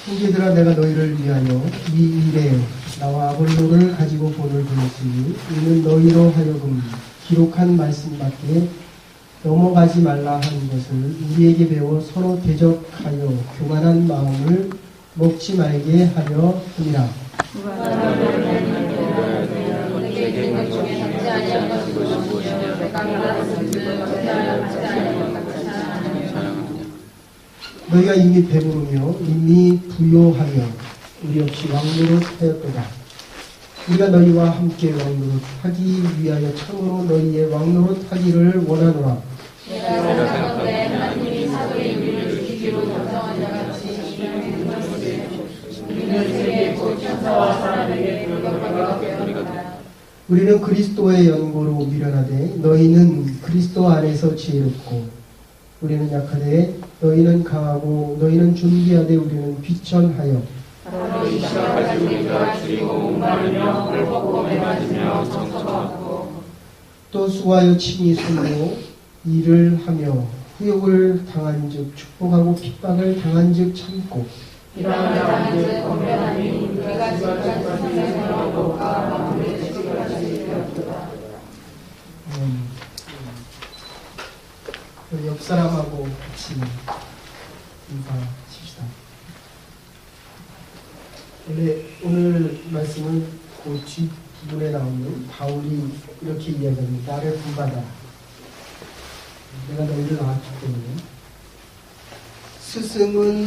형제들아, 내가 너희를 위하여 이 일에 나와 아볼로를 가지고 본을 보냈으니 이는 너희로 하여금 기록한 말씀밖에 넘어가지 말라 하는 것을 우리에게 배워 서로 대적하여 교만한 마음을 먹지 말게 하려 함이라. 너희가 이미 배부르며 이미 부요하며 우리 없이 왕노릇하였도다. 우리가 너희와 함께 왕노릇하기 위하여 참으로 너희의 왕노릇하기를 원하노라. 내가 생각하건대 하나님이 사도의 일을 주기로 정정한 자같이 우리는 세계 곧 천사와 사람에게 불과하게 되었다. 우리는 그리스도의 연고로 미련하되 너희는 그리스도 안에서 지혜롭고 우리는 약하되 너희는 강하고 너희는 준비하되 우리는 비천하여 바로 이 시간까지 우리가 줄이고 목마르며 헐벗고 매맞으며 청청하고 또 수하여 친히 숨고 일을 하며 후욕을 당한즉 축복하고 핍박을 당한즉 참고 이러한 당한즉 건면하니 우리가 지금까지 생각하고 마음을 지금까지 되었도다. 옆 사람하고 같이 인사하십시다. 오늘 말씀은 그 뒷부분에 나오는 바울이 이렇게 이야기합니다. 나를 본받아라. 내가 너희를 낳았기 때문에 스승은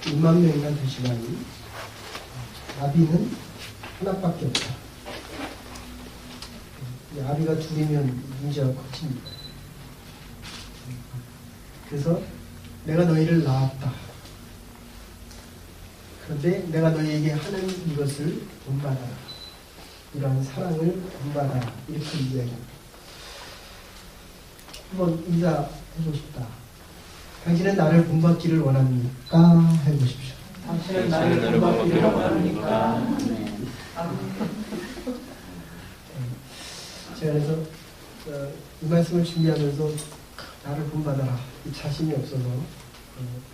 2만 명이나 되시나니 아비는 하나밖에 없다. 아비가 둘이면 문제가 커집니다. 그래서 내가 너희를 낳았다. 그런데 내가 너희에게 하는 이것을 본받아라. 이러한 사랑을 본받아라. 이렇게 이야기합니다. 한번 인사해보고 싶다. 당신은 나를 본받기를 원합니까? 해보십시오. 당신은 나를 본받기를 원합니까? 제가 그래서 이 말씀을 준비하면서 나를 본받아라. 자신이 없어서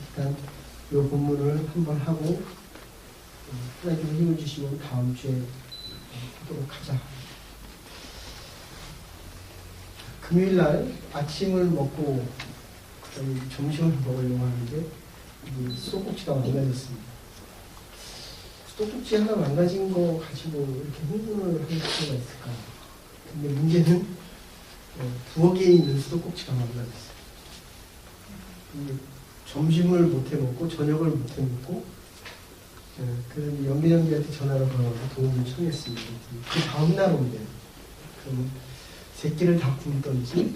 일단 이 본문을 한번 하고 하나님 힘을 주시면 다음 주에 하도록 하자. 금요일날 아침을 먹고 점심을 먹으려고 하는데 수도꼭지가 망가졌습니다. 수도꼭지 하나 망가진 거 가지고 이렇게 흥분을 할 필요가 있을까? 근데 문제는 두어 개 있는 수도꼭지가 망가졌어요. 점심을 못 해먹고 저녁을 못 해먹고 그래서 연기한테 전화를 걸어서 도움을 청했습니다. 그 다음날 온대요. 그러면 새끼를 다 굶던지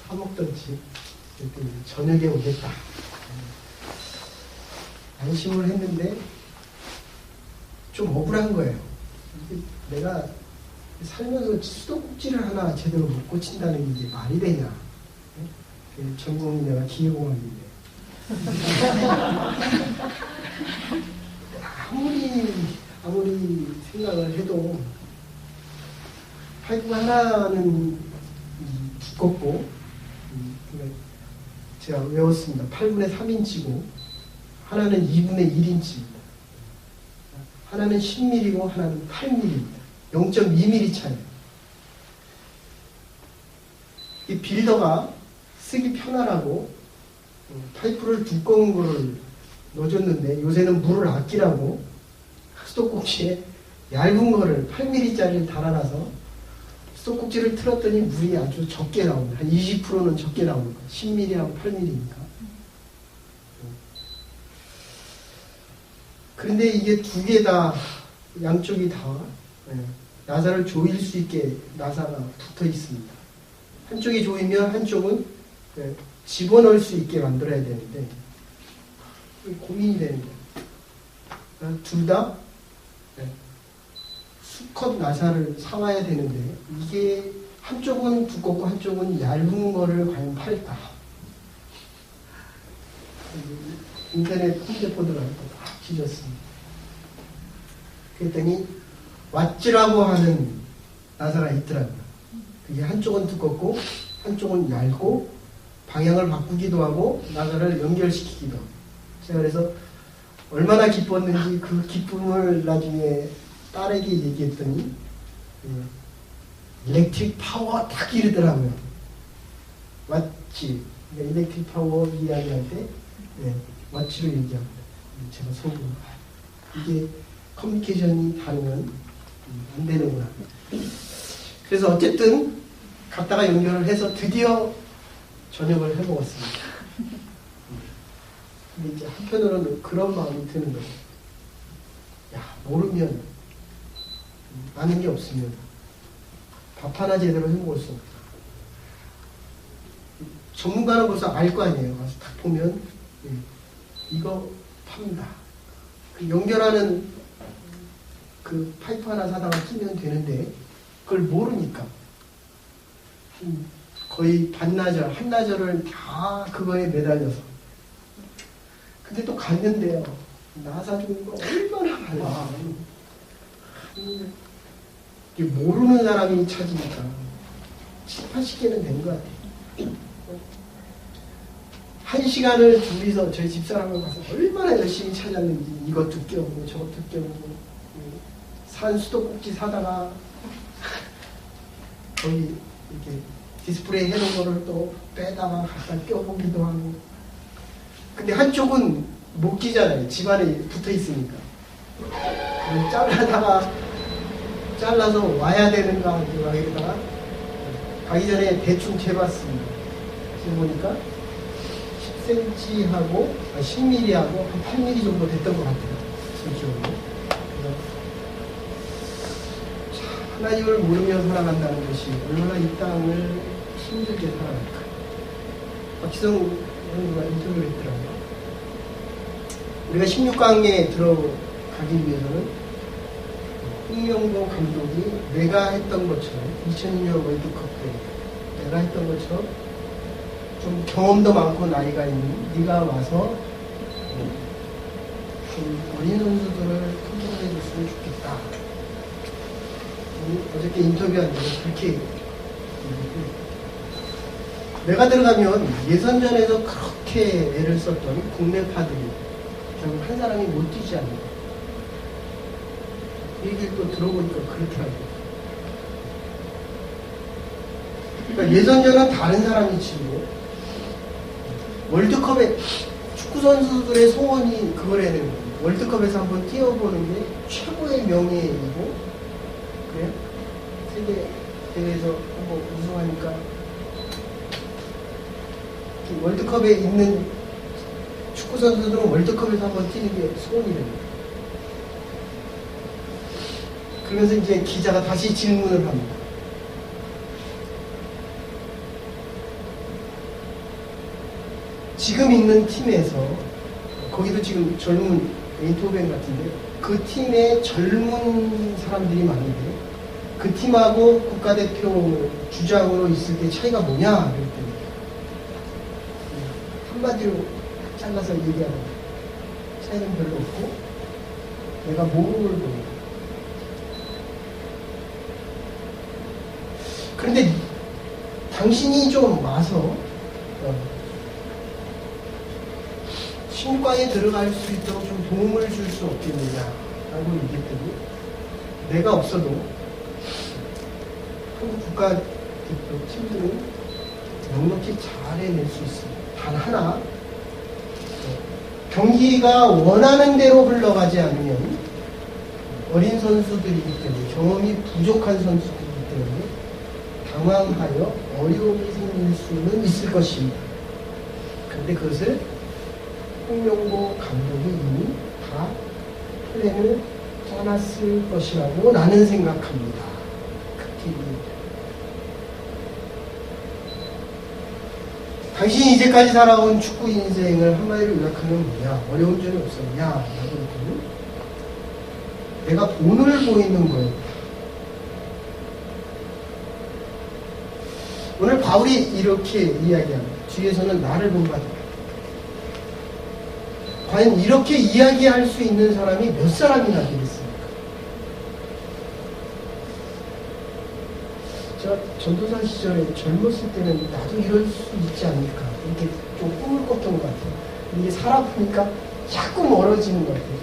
사먹던지 저녁에 오겠다. 안심을 했는데 좀 억울한 거예요. 내가 살면서 수도꼭지를 하나 제대로 못 고친다는 게 말이 되냐. 전 국민 내가 기회공학인데 아무리 생각을 해도 파이프가 하나는 두껍고 제가 외웠습니다. 8분의 3인치고 하나는 2분의 1인치입니다. 하나는 10mm고 하나는 8mm입니다. 0.2mm 차이. 이 빌더가 쓰기 편하라고 파이프를 두꺼운 거를 넣어줬는데 요새는 물을 아끼라고 수도꼭지에 얇은 거를 8mm짜리를 달아놔서 수도꼭지를 틀었더니 물이 아주 적게 나옵니다. 한 20%는 적게 나옵니다. 10mm하고 8mm니까. 그런데 이게 두 개 다 양쪽이 다 나사를 조일 수 있게 나사가 붙어 있습니다. 한쪽이 조이면 한쪽은 집어넣을 수 있게 만들어야 되는데 고민이 되는 거예요. 둘 다 수컷 나사를 사와야 되는데 이게 한쪽은 두껍고 한쪽은 얇은 거를 과연 팔까? 인터넷 홈데포드를 딱 뒤졌습니다. 그랬더니 왓즈라고 하는 나사가 있더라고요. 그게 한쪽은 두껍고 한쪽은 얇고 방향을 바꾸기도 하고 나사를 연결시키기도 하고. 제가 그래서 얼마나 기뻤는지 그 기쁨을 나중에 딸에게 얘기했더니 일렉트릭 파워 딱 이러더라고요. 맞지? 일렉트릭 파워 이야기할 때 맞지로 얘기합니다. 제가 속으로 이게 커뮤니케이션이 다르면 안 되는구나. 그래서 어쨌든 갖다가 연결을 해서 드디어 저녁을 해먹었습니다. 근데 이제 한편으로는 그런 마음이 드는 거예요. 야, 모르면 아는 게 없으면 밥 하나 제대로 해먹을 수 없다. 전문가는 벌써 알 거 아니에요. 가서 딱 보면 이거 팝니다. 그 연결하는 그 파이프 하나 사다가 끼면 되는데 그걸 모르니까 거의 반나절, 한나절을 다 그거에 매달려서. 근데 또 갔는데요. 나사 주는 거 얼마나 많아. 모르는 사람이 찾으니까 7, 80개는 된 것 같아요. 1시간을 둘이서 저희 집사람을 가서 얼마나 열심히 찾았는지 이것도 껴오고 저것도 껴오고 산 수도꼭지 사다가 거기 이렇게 디스플레이 해놓은 거를 또 빼다가 갖다 껴보기도 하고. 근데 한쪽은 못 끼잖아요. 집안에 붙어 있으니까. 잘라서 와야 되는가 이러다가 가기 전에 대충 재봤습니다. 재보니까 10cm하고 10mm하고 한 8mm 정도 됐던 것 같아요. 전적으로. 하나님을 모르며 살아간다는 것이 얼마나 이 땅을 힘들게 살아갈까. 박지성 누가 인터뷰를 했더라고요. 우리가 16강에 들어가기 위해서는 홍명보 감독이 내가 했던 것처럼 2002년 월드컵 때 내가 했던 것처럼 좀 경험도 많고 나이가 있는 네가 와서 좀 어린 선수들을 컨트롤해 줬으면 좋겠다. 어저께 인터뷰한 데 그렇게 얘기했고, 내가 들어가면 예선전에서 그렇게 애를 썼던 국내파들이 결국 한 사람이 못 뛰지 않는 거예요. 그 얘기를 또 들어보니까 그렇더라고요. 그러니까 예선전은 다른 사람이 치고 월드컵에 축구 선수들의 소원이 그걸 해야 되는 거예요. 월드컵에서 한번 뛰어보는 게 최고의 명예이고, 그래요? 세계 대회에서 한번 우승하니까 월드컵에 있는 축구 선수들은 월드컵에서 한번 뛰는 게 소원이랍니다. 그러면서 이제 기자가 다시 질문을 합니다. 지금 있는 팀에서, 거기도 지금 젊은 에인토벤 같은데 그 팀에 젊은 사람들이 많은데 그 팀하고 국가대표 주장으로 있을 때 차이가 뭐냐 그랬더니 한마디로 잘라서 얘기하는 차이는 별로 없고 내가 몸을 보는. 그런데 당신이 좀 와서 16강에 들어갈 수 있도록 좀 도움을 줄 수 없겠느냐라고 얘기했더니 내가 없어도 한국 국가대표 팀들은 넉넉히 잘 해낼 수 있습니다. 단 하나, 경기가 원하는 대로 흘러가지 않으면 어린 선수들이기 때문에, 경험이 부족한 선수들이기 때문에 당황하여 어려움이 생길 수는 있을 것입니다. 그런데 그것을 홍명보 감독이 이미 다 플랜을 짜놨을 것이라고 나는 생각합니다. 그렇게 당신이 이제까지 살아온 축구 인생을 한마디로 요약하면 뭐냐? 어려운 점이 없었냐? 라고 했더니 내가 본을 보이는 거였다. 오늘 바울이 이렇게 이야기합니다. 뒤에서는 나를 본받으라. 과연 이렇게 이야기할 수 있는 사람이 몇 사람이나 되겠습니까? 제가 전도사 시절에 젊었을 때는 나도 이럴 수 있지 않을까 이렇게 좀 꿈을 꿨던 것 같아요. 이게 살아보니까 자꾸 멀어지는 것 같아요.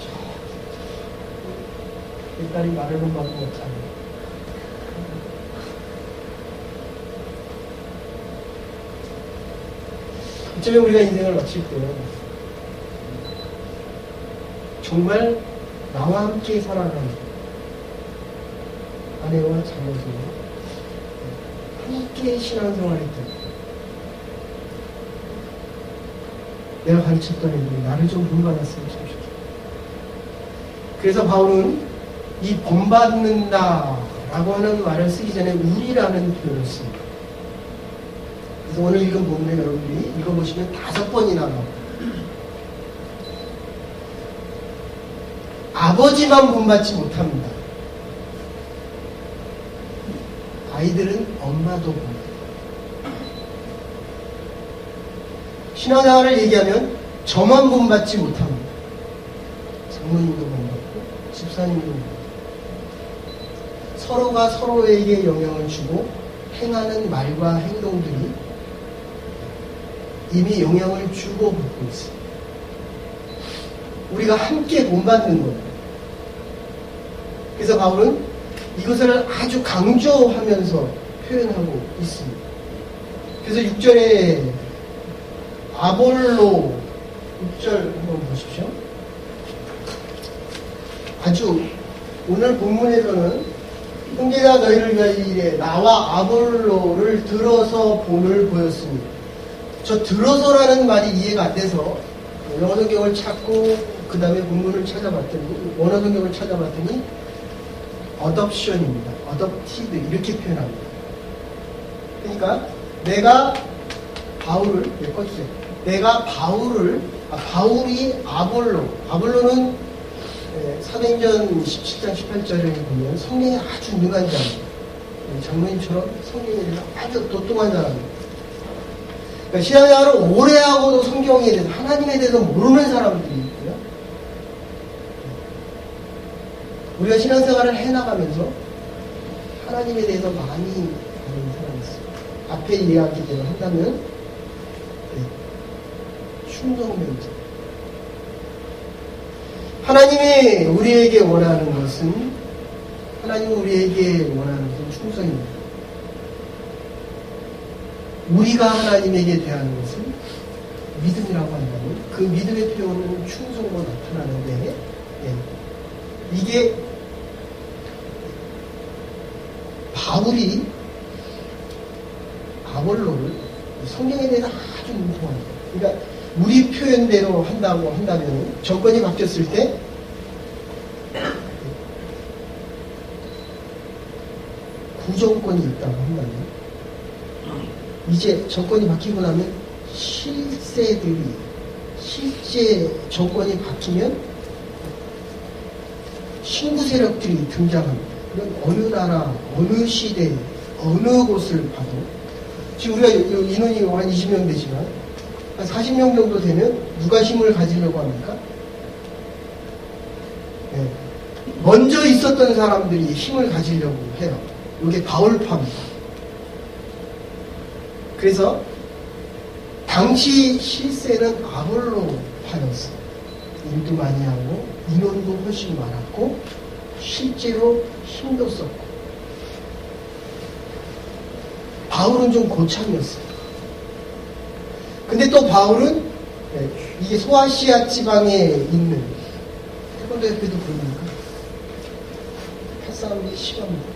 내 딸이 말을 한마디 못하네. 이쯤에 우리가 인생을 마칠 때 정말 나와 함께 살아가는 아내와 자녀들과 함께 신앙생활을 했던 내가 가르쳤던 애들이 나를 좀 본받았으면 참 좋겠다. 그래서 바울은 이 본받는다 라고 하는 말을 쓰기 전에 우리라는 표현을 씁니다. 그래서 오늘 읽은 본문에 여러분들이 읽어보시면 5번이나 나옵니다. 아버지만 본받지 못합니다. 아이들은 엄마도 본다. 신앙생활을 얘기하면 저만 본받지 못합니다. 장모님도 본받고 집사님도 본받고 서로가 서로에게 영향을 주고 행하는 말과 행동들이 이미 영향을 주고 받고 있습니다. 우리가 함께 본받는 거예요. 그래서 바울은 이것을 아주 강조하면서 표현하고 있습니다. 그래서 6절에 아볼로 6절 한번 보십시오. 아주 오늘 본문에서는 형제가 너희를 위하여 이래 나와 아볼로를 들어서 본을 보였습니다. 저 들어서라는 말이 이해가 안 돼서 영어 성경을 찾고 그 다음에 본문을 찾아봤더니 원어 성경을 찾아봤더니 어덥션입니다. 어덥티드 이렇게 표현합니다. 그러니까 내가 바울을 꺼주세요. 내가 바울이 아볼로는 사도행전 17장 18절에 보면 성경에 아주 능한 자입니다. 장로님처럼 성경에 대해서 아주 도통한 사람입니다. 그러니까 신앙생활을 오래 하고도 성경에 대해서 하나님에 대해서 모르는 사람들이 있고요. 우리가 신앙생활을 해나가면서 하나님에 대해서 많이 아는 사람이 있어요. 앞에 이야기대로 한다면 충성명자. 하나님이 우리에게 원하는 것은 충성입니다. 우리가 하나님에게 대하는 것은 믿음이라고 한다면 그 믿음의 표현은 충성으로 나타나는데 이게 바울이 아볼로를 성경에 대해서 아주 뭉통합니다. 그러니까 우리 표현대로 한다고 한다면 정권이 바뀌었을 때 구정권이 있다고 한다면 이제 정권이 바뀌고 나면 실제 정권이 바뀌면 신구 세력들이 등장합니다. 그건 어느 나라, 어느 시대, 어느 곳을 봐도 지금 우리가 인원이 한 20명 되지만 한 40명 정도 되면 누가 힘을 가지려고 합니까? 먼저 있었던 사람들이 힘을 가지려고 해요. 이게 바울파입니다. 그래서 당시 실세는 아볼로파였어요. 일도 많이 하고 인원도 훨씬 많았고 실제로 힘도 썼고 바울은 좀 고참이었어요. 근데 또 바울은 이게 소아시아 지방에 있는 태권도 협회도 그러니까 팔싸움이 심합니다.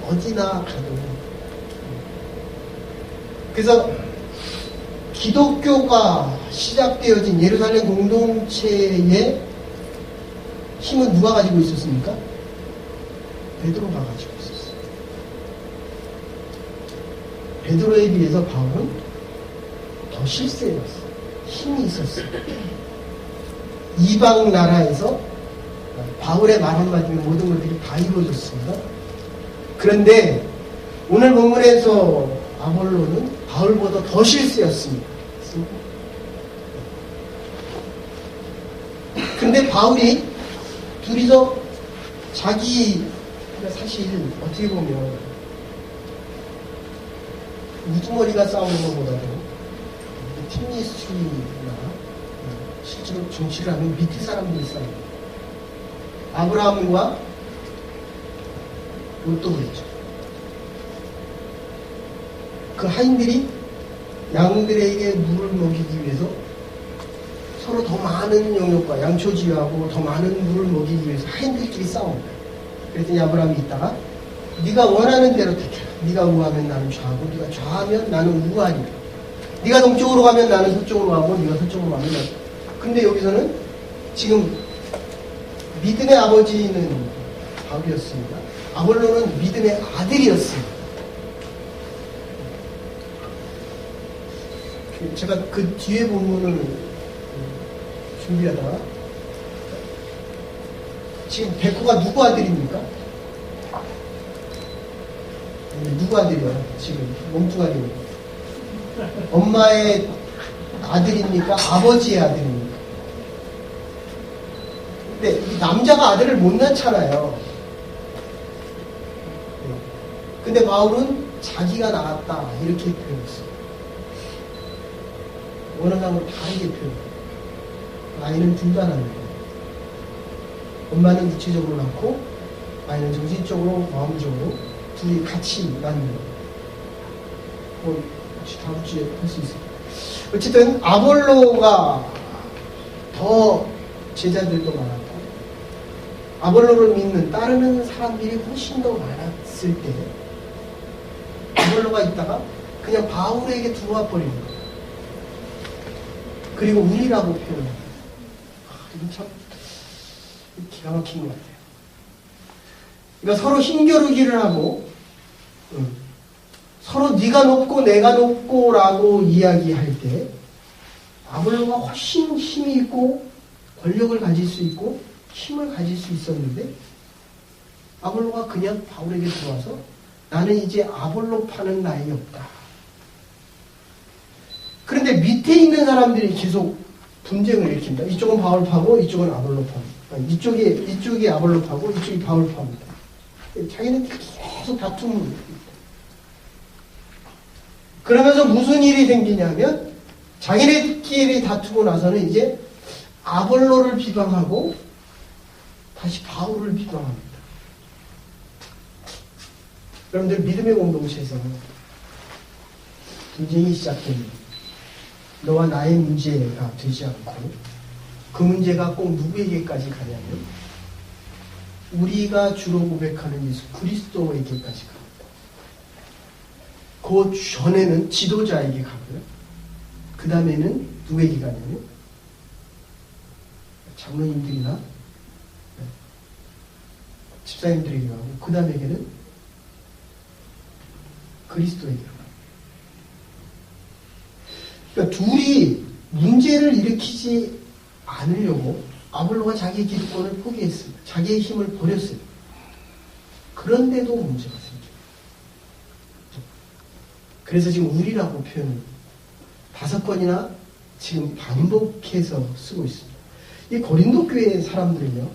어디나 가도 그래서 기독교가 시작되어진 예루살렘 공동체의 힘은 누가 가지고 있었습니까? 베드로가 가지고 있었어요. 베드로에 비해서 바울은 더 실세였어요. 힘이 있었어요. 이방 나라에서 바울의 말 한마디면 모든 것들이 다 이루어졌습니다. 그런데 오늘 본문에서 아볼로는 바울보다 더 실세였습니다. 근데 바울이 둘이서 사실 어떻게 보면 우두머리가 싸우는 것보다도 팀리스트나 실제로 정치를 하면 밑에 사람들이 싸워요. 아브라함과 롯도 그랬죠. 그 하인들이 양들에게 물을 먹이기 위해서 서로 더 많은 영역과 양초지하고 더 많은 물을 먹이기 위해서 하인들끼리 싸웁니다. 그랬더니 아브라함이 있다가 네가 원하는 대로 택해라. 네가 우하면 나는 좌하고 네가 좌하면 나는 우하리라. 네가 동쪽으로 가면 나는 서쪽으로 가고 네가 서쪽으로 가면 나는. 근데 여기서는 지금 믿음의 아버지는 바울이었습니다. 아볼로는 믿음의 아들이었습니다. 제가 그 뒤에 본문을 준비하다가 지금 백호가 누구 아들입니까? 누구 아들이야? 지금 몸뚱아리 엄마의 아들입니까? 아버지의 아들입니까? 근데 이 남자가 아들을 못 낳잖아요. 근데 바울은 자기가 낳았다 이렇게 표현했어요. 원어상으로 다르게 표현해요. 아이는 둘 다 낳는 거예요. 엄마는 육체적으로 낳고 아이는 정신적으로 마음적으로 둘이 같이 낳는 거예요. 뭐 다음 주에 할 수 있어요. 어쨌든 아볼로가 더 제자들도 많았고 아볼로를 믿는 따르는 사람들이 훨씬 더 많았을 때 아볼로가 있다가 그냥 바울에게 들어와 버리는 거예요. 그리고 우리라고 표현합니다. 이건 참 기가 막힌 것 같아요. 그러니까 서로 힘겨루기를 하고 서로 네가 높고 내가 높고라고 이야기할 때 아볼로가 훨씬 힘이 있고 권력을 가질 수 있고 힘을 가질 수 있었는데 아볼로가 그냥 바울에게 들어와서 나는 이제 아볼로 파는 나이 없다. 그런데 밑에 있는 사람들이 계속 분쟁을 일으킵니다. 이쪽은 바울 파고 이쪽은 아볼로 파고 이쪽이 아볼로 파고 이쪽이 바울 파입니다. 자기는 계속 다툼을 그러면서 무슨 일이 생기냐면 자기네끼리 다투고 나서는 이제 아볼로를 비방하고 다시 바울을 비방합니다. 여러분들 믿음의 공동체에서는 분쟁이 시작됩니다. 너와 나의 문제가 되지 않고 그 문제가 꼭 누구에게까지 가냐면 우리가 주로 고백하는 예수 그리스도에게까지 갑니다. 그 전에는 지도자에게 가고요. 그 다음에는 누구에게 가냐면 장로님들이나 집사님들에게 가고 그 다음에게는 그리스도에게 가고 그러니까 둘이 문제를 일으키지 않으려고 아볼로가 자기의 기득권을 포기했습니다. 자기의 힘을 버렸어요. 그런데도 문제가 생겨요. 그래서 지금 우리라고 표현을 5번이나 지금 반복해서 쓰고 있습니다. 이 고린도 교회 사람들은요,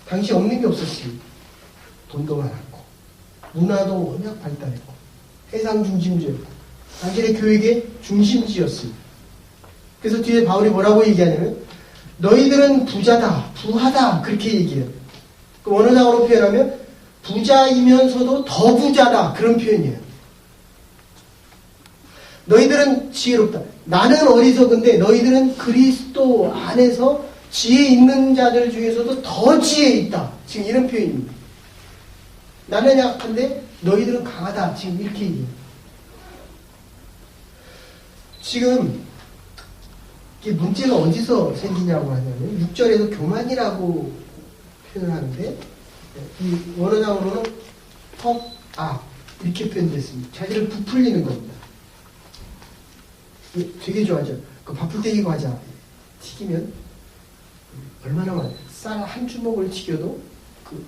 당시 없는 게 없었어요. 돈도 많았고, 문화도 워낙 발달했고, 해상 중심주였고, 당신의 교육의 중심지였습니다. 그래서 뒤에 바울이 뭐라고 얘기하냐면 너희들은 부자다, 부하다 그렇게 얘기해요. 그 원어상으로 표현하면 부자이면서도 더 부자다 그런 표현이에요. 너희들은 지혜롭다. 나는 어리석은데 너희들은 그리스도 안에서 지혜 있는 자들 중에서도 더 지혜 있다. 지금 이런 표현입니다. 나는 약한데 너희들은 강하다. 지금 이렇게 얘기해요. 지금 이게 문제가 어디서 생기냐고 하냐면 6절에서 교만이라고 표현을 하는데 이 원어상으로는 이렇게 표현됐습니다. 자기를 부풀리는 겁니다. 되게 좋아하죠. 그 바풀떼기 과자 튀기면 얼마나 많아요. 쌀 한 주먹을 튀겨도 그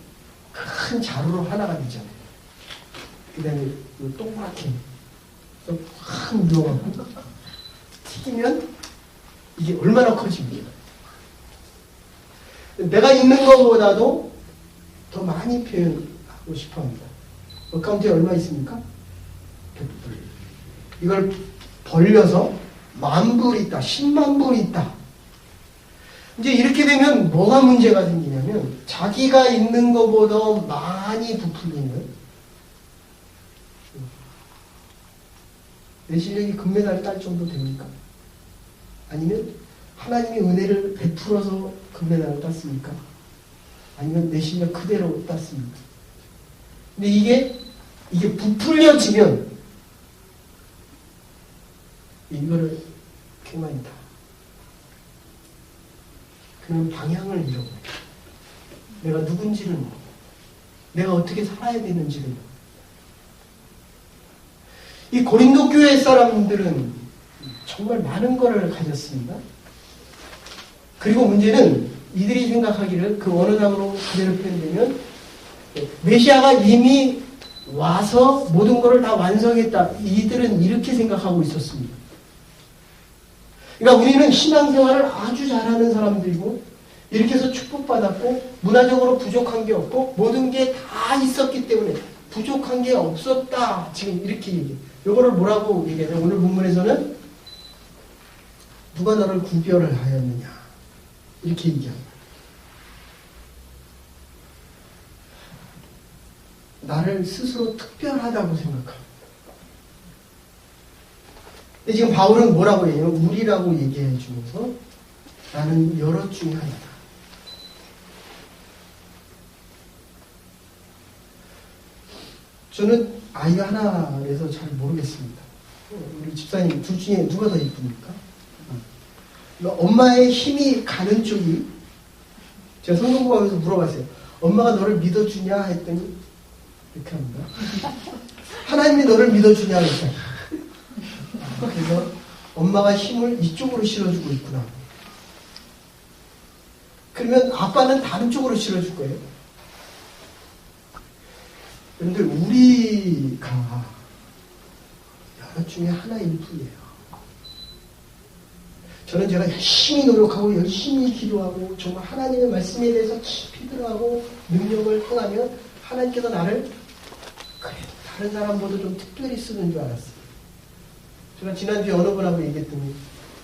큰 자루로 하나가 되잖아요. 그 다음에 동그랗게 확 눌러가고 튀기면 이게 얼마나 커집니까? 내가 있는 것보다도 더 많이 표현하고 싶어 합니다. 어카운트에 얼마 있습니까? 100불. 이걸 벌려서 10,000불이 있다, 10만 불이 있다. 이제 이렇게 되면 뭐가 문제가 생기냐면 자기가 있는 것보다 많이 부풀리는, 내 실력이 금메달을 딸 정도 됩니까? 아니면 하나님의 은혜를 베풀어서 금메달을 땄습니까? 아니면 내 실력 그대로 땄습니까? 근데 이게 부풀려지면 이거를 그만이다. 그는 방향을 잃어버려. 내가 누군지를 모르고, 내가 어떻게 살아야 되는지를 모르고. 이 고린도 교회 사람들은 정말 많은 것을 가졌습니다. 그리고 문제는 이들이 생각하기를 그 원어당으로 그대로 표현되면 메시아가 이미 와서 모든 것을 다 완성했다. 이들은 이렇게 생각하고 있었습니다. 그러니까 우리는 신앙생활을 아주 잘하는 사람들이고 이렇게 해서 축복받았고 문화적으로 부족한 게 없고 모든 게 다 있었기 때문에 부족한 게 없었다. 지금 이렇게 얘기해요. 이거를 뭐라고 얘기해요? 오늘 본문에서는 누가 너를 구별을 하였느냐 이렇게 얘기합니다. 나를 스스로 특별하다고 생각합니다. 근데 지금 바울은 뭐라고 해요? 우리라고 얘기해 주면서 나는 여럿 중에 하나다. 저는 아이가 하나라서 잘 모르겠습니다. 우리 집사님 둘 중에 누가 더 이쁩니까? 엄마의 힘이 가는 쪽이, 제가 성경 공부하면서 물어봤어요. 엄마가 너를 믿어주냐 했더니 이렇게 합니다. 하나님이 너를 믿어주냐 했어요. 그래서 엄마가 힘을 이쪽으로 실어주고 있구나. 그러면 아빠는 다른 쪽으로 실어줄 거예요. 여러분들 우리가 여러 중에 하나일 뿐이에요. 저는 제가 열심히 노력하고 열심히 기도하고 정말 하나님의 말씀에 대해서 깊이 들어가고 능력을 행하면 하나님께서 나를 그래도 다른 사람보다 좀 특별히 쓰는 줄 알았어요. 제가 지난주에 어느 분하고 얘기했더니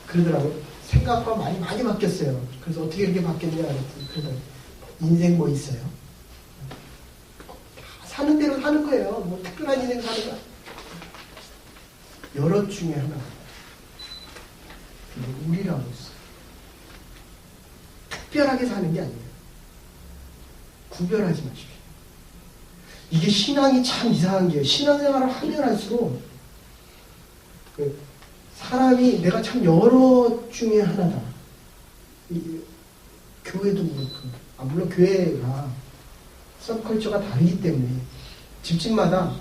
그러더라고요. 생각과 많이 바뀌었어요. 그래서 어떻게 이렇게 바뀌었냐 그랬더니 그러더라고요. 인생 뭐 있어요? 사는 대로 사는 거예요. 뭐 특별한 인생 사는 거야. 여럿 중에 하나. 우리라고서 특별하게 사는 게 아니에요. 구별하지 마십시오. 이게 신앙이 참 이상한 게요. 신앙생활을 하면 할수록 사람이 내가 참 여러 중에 하나다. 교회도 그렇고, 물론 교회가 서브컬처가 다르기 때문에 집집마다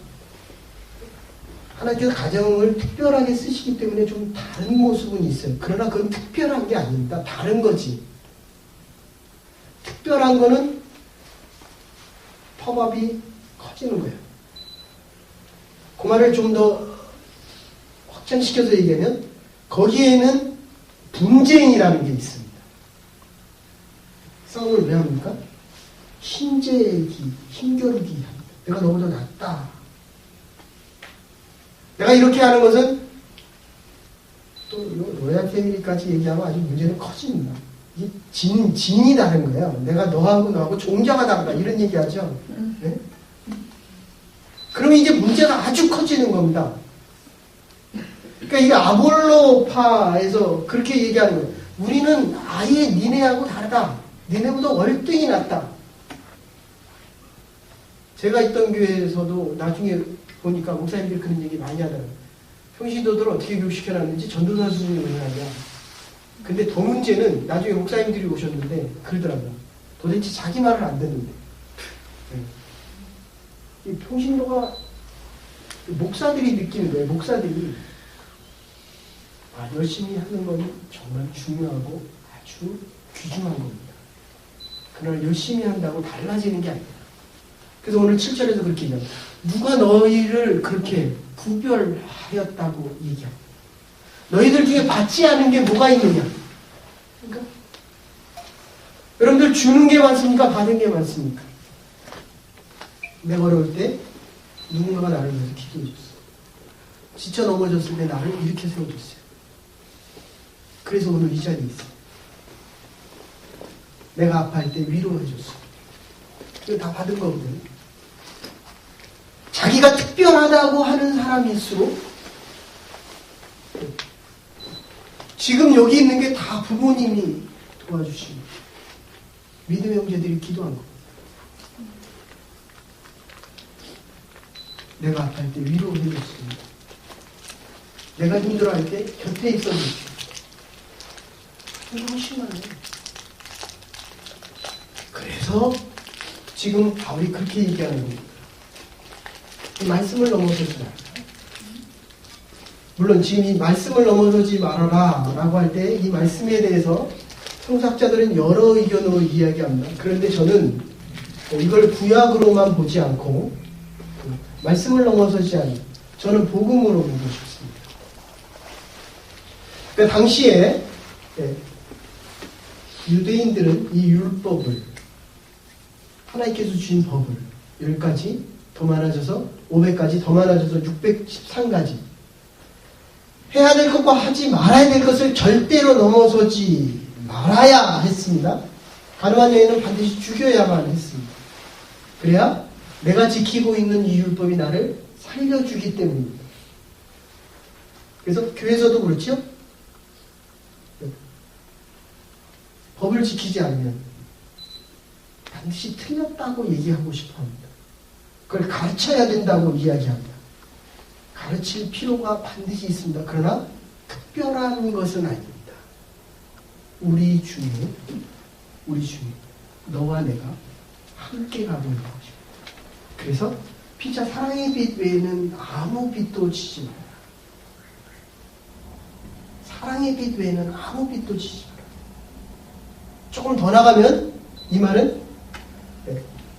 하나님께서 가정을 특별하게 쓰시기 때문에 좀 다른 모습은 있어요. 그러나 그건 특별한 게 아닙니다. 다른 거지. 특별한 거는 팝업이 커지는 거예요. 그 말을 좀 더 확장시켜서 얘기하면 거기에는 분쟁이라는 게 있습니다. 싸움을 왜 합니까? 힘겨루기 합니다. 내가 너보다 낫다. 내가 이렇게 하는 것은 또 로얄 패밀리까지 얘기하면 아주 문제는 커집니다. 이게 진이 다른 거예요. 내가 너하고 종자가 다르다 이런 얘기하죠. 네? 그러면 이제 문제가 아주 커지는 겁니다. 그러니까 이게 아볼로파에서 그렇게 얘기하는 거예요. 우리는 아예 니네하고 다르다. 니네보다 월등히 낫다. 제가 있던 교회에서도 나중에 보니까 목사님들이 그런 얘기 많이 하더라고요. 평신도들을 어떻게 교육시켜놨는지 전도사 수준으로 해야. 근데 더 문제는 나중에 목사님들이 오셨는데 그러더라고요. 도대체 자기 말을 안 듣는데. 이 평신도가 목사들이 느끼는 거예요. 목사들이 열심히 하는 건 정말 중요하고 아주 귀중한 겁니다. 그러나 열심히 한다고 달라지는 게 아닙니다. 그래서 오늘 7절에서 그렇게 얘기합니다. 누가 너희를 그렇게 구별하였다고 얘기합니다. 너희들 중에 받지 않은 게 뭐가 있느냐? 그러니까 여러분들 주는 게 많습니까? 받은 게 많습니까? 내가 어려울 때 누군가가 나를 위해서 기도해 줬어. 지쳐 넘어졌을 때 나를 이렇게 세워줬어요. 그래서 오늘 이 자리에 있어. 내가 아파할 때 위로해줬어. 이거 다 받은 거거든. 자기가 특별하다고 하는 사람일수록 지금 여기 있는 게 다 부모님이 도와주시고 믿음의 형제들이 기도한 거. 내가 아파할 때 위로해줬습니다. 내가 힘들어할 때 곁에 있어줬습니다. 이거 훨씬 많아요. 그래서 지금 바울이 그렇게 얘기하는 겁니다. 이 말씀을 넘어서지 말아라. 물론 지금 이 말씀을 넘어서지 말아라 라고 할 때 이 말씀에 대해서 성사학자들은 여러 의견으로 이야기합니다. 그런데 저는 이걸 구약으로만 보지 않고 말씀을 넘어서지 않는 저는 복음으로 보고 싶습니다. 그러니까 당시에 유대인들은 이 율법을 하나님께서 주신 법을 10가지 더 많아져서 500가지 더 많아져서 613가지 해야 될 것과 하지 말아야 될 것을 절대로 넘어서지 말아야 했습니다. 가늠한 여인은 반드시 죽여야만 했습니다. 그래야 내가 지키고 있는 이 율법이 나를 살려주기 때문입니다. 그래서 교회에서도 그렇죠? 법을 지키지 않으면 반드시 틀렸다고 얘기하고 싶어 합니다. 그걸 가르쳐야 된다고 이야기합니다. 가르칠 필요가 반드시 있습니다. 그러나 특별한 것은 아닙니다. 우리 주님, 너와 내가 함께 가고 있는 것입니다. 그래서 피차 사랑의 빛 외에는 아무 빛도 지지 마라. 사랑의 빛 외에는 아무 빛도 지지 마라. 조금 더 나가면 이 말은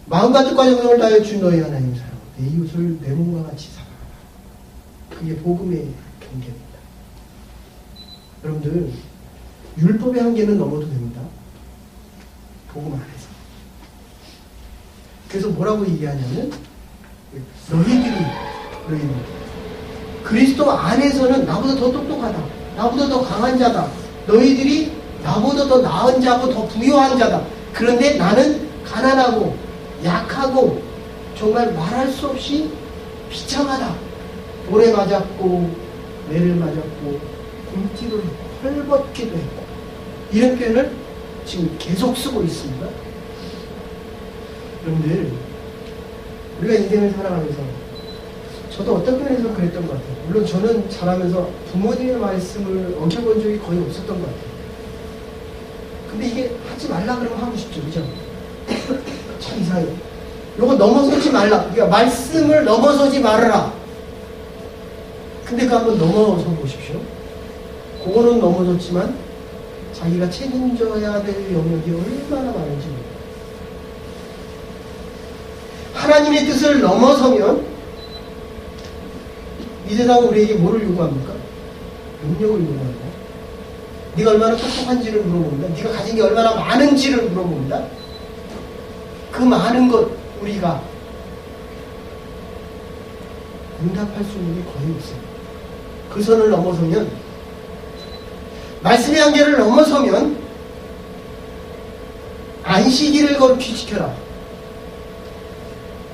마음과 뜻과 정성을 다하여 주 너희 하나님 사랑하고 내 이웃을 내 몸과 같이 사랑하라. 그게 복음의 경계입니다. 여러분들 율법의 한계는 넘어도 됩니다. 복음 안에서. 그래서 뭐라고 얘기하냐면 너희들이 그리스도 안에서는 나보다 더 똑똑하다. 나보다 더 강한 자다. 너희들이 나보다 더 나은 자고 더 부유한 자다. 그런데 나는 가난하고 약하고 정말 말할 수 없이 비참하다. 돌에 맞았고 매를 맞았고 굶기도 했고 헐벗기도 했고 이런 표현을 지금 계속 쓰고 있습니다. 여러분들 우리가 인생을 살아가면서 저도 어떤 면에서 그랬던 것 같아요. 물론 저는 자라면서 부모님의 말씀을 어겨본 적이 거의 없었던 것 같아요. 근데 이게 하지 말라 그러면 하고 싶죠. 그죠? 참 이상해요. 요거 넘어서지 말라. 그러니까 말씀을 넘어서지 말아라. 근데 그거 한번 넘어서 보십시오. 그거는 넘어졌지만 자기가 책임져야 될 영역이 얼마나 많은지 모릅니다. 하나님의 뜻을 넘어서면 이 세상은 우리에게 뭐를 요구합니까? 능력을 요구합니다. 네가 얼마나 똑똑한지를 물어봅니다. 네가 가진 게 얼마나 많은지를 물어봅니다. 그 많은 것 우리가 응답할 수 있는 게 거의 없어요. 그 선을 넘어서면 말씀의 한계를 넘어서면 안식일을 거룩히 지켜라.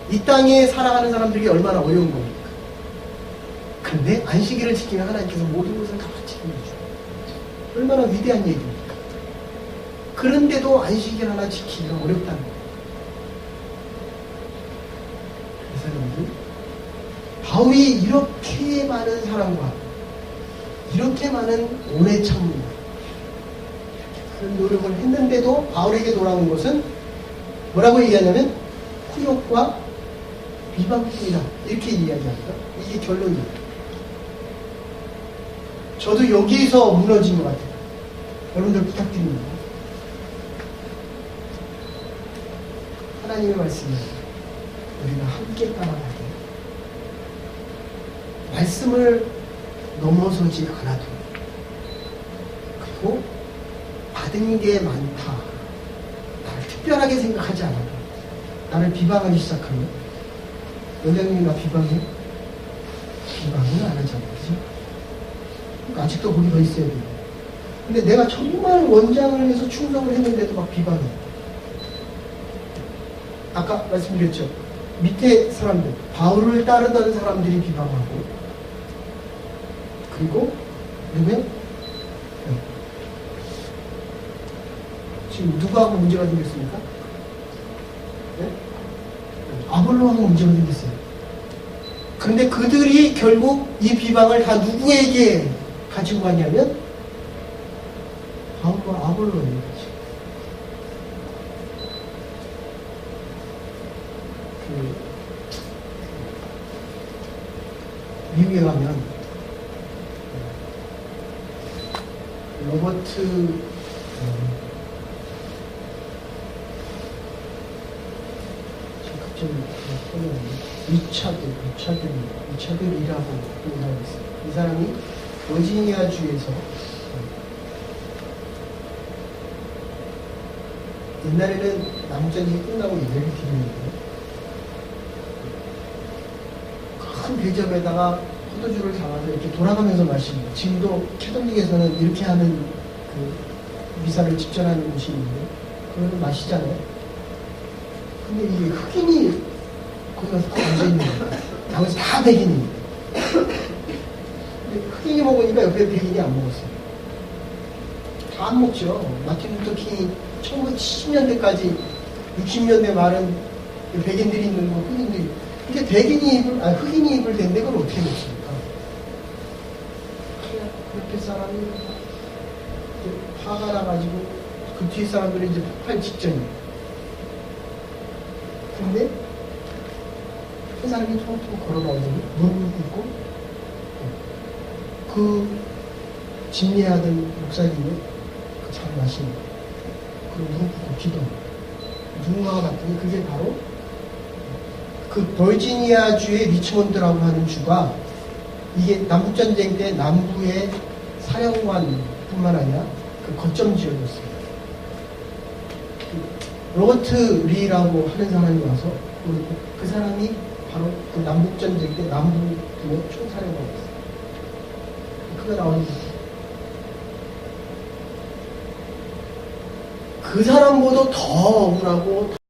이 땅에 살아가는 사람들이 얼마나 어려운 겁니까? 그런데 안식일을 지키면 하나님께서 모든 것을 다 책임져줘요. 얼마나 위대한 얘기입니까? 그런데도 안식일 하나 지키기가 어렵다는 거예요. 그래서 여러분들 바울이 이렇게 많은 사랑과 이렇게 많은 오래 참음과 이렇게 많은 노력을 했는데도 바울에게 돌아온 것은 뭐라고 얘기하냐면 후욕과 비방뿐이다. 이렇게 이야기합니다. 이게 결론이에요. 저도 여기서 무너진 것 같아요. 여러분들 부탁드립니다. 하나님의 말씀을 우리가 함께 따라가게 말씀을 넘어서지 않아도 그리고 받은 게 많다. 나를 특별하게 생각하지 않아도 나를 비방하기 시작하면 원장님이 나 비방해? 비방은 안 하잖아요. 그죠? 그러니까 아직도 거기 더 있어야 돼요. 근데 내가 정말 원장을 위해서 충성을 했는데도 막 비방해. 아까 말씀드렸죠. 밑에 사람들, 바울을 따르던 사람들이 비방하고, 그리고 누구요? 네. 지금 누구하고 문제가 생겼습니까? 네? 아볼로하고 문제가 생겼어요. 그런데 그들이 결국 이 비방을 다 누구에게 가지고 갔냐면 바울과 아볼로예요. 미국에 가면 로버트 리차드이라고 인사를 했어요. 이 사람이 버지니아주에서 옛날에는 남전이 끝나고 예배를 드리는데 큰 대접에다가 포도주를 담아서 이렇게 돌아가면서 마십니다. 지금도 캐톨릭에서는 이렇게 하는 그 미사를 집전하는 곳이 있는데 그거는 마시잖아요. 근데 이게 흑인이 거기 가서 딱 앉아있는 거예요. 나머지 다 백인입니다. 근데 흑인이 먹으니까 옆에 백인이 안 먹었어요. 다 안 먹죠. 마틴 루터 킹이 1970년대까지 60년대 말은 백인들이 있는 거 흑인들이 흑인이 입을 텐데 그걸 어떻게 먹습니까? 옆에 사람이 화가 나가지고 그 뒤에 사람들이 이제 폭발 직전이에요. 근데 그 사람이 통통 걸어나오더니 무릎을 꿇고 그 진례하던 목사님을 그 잘 마시는 그 무릎 꿇고 기도합니다. 누군가가 봤더니 그게 바로 그 버지니아주의 리치몬드라고 하는 주가 이게 남북전쟁 때 남부의 사령관뿐만 아니라 그 거점 지역이었습니다. 로버트 리라고 하는 사람이 와서 그 사람이 바로 그 남북전쟁 때 남부의 총사령관이었어요. 그가 나오는 그 사람보다 더 억울하고